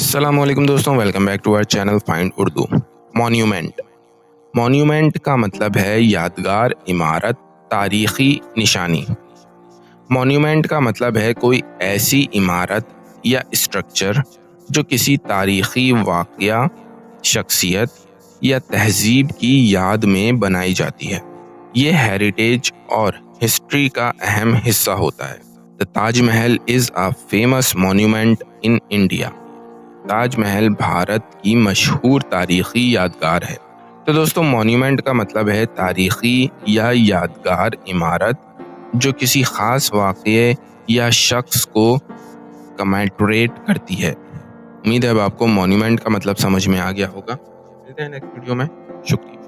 السلام علیکم دوستوں، welcome back to our channel find Urdu. Monument کا مطلب ہے یادگار، عمارت، تاریخی نشانی۔ مونیومنٹ کا مطلب ہے کوئی ایسی عمارت یا اسٹرکچر جو کسی تاریخی واقعہ، شخصیت یا تہذیب کی یاد میں بنائی جاتی ہے۔ یہ ہیریٹیج اور ہسٹری کا اہم حصہ ہوتا ہے۔ The Taj Mahal is a famous monument in India۔ Taj Mahal Bharat کی مشہور تاریخی یادگار ہے۔ تو دوستوں، مونیومنٹ کا مطلب ہے تاریخی یا یادگار عمارت جو کسی خاص واقعے یا شخص کو کمیموریٹ کرتی ہے۔ امید ہے اب آپ کو مونیومنٹ کا مطلب سمجھ میں آ گیا ہوگا۔ ملتے ہیں نیکسٹ ویڈیو میں، شکریہ۔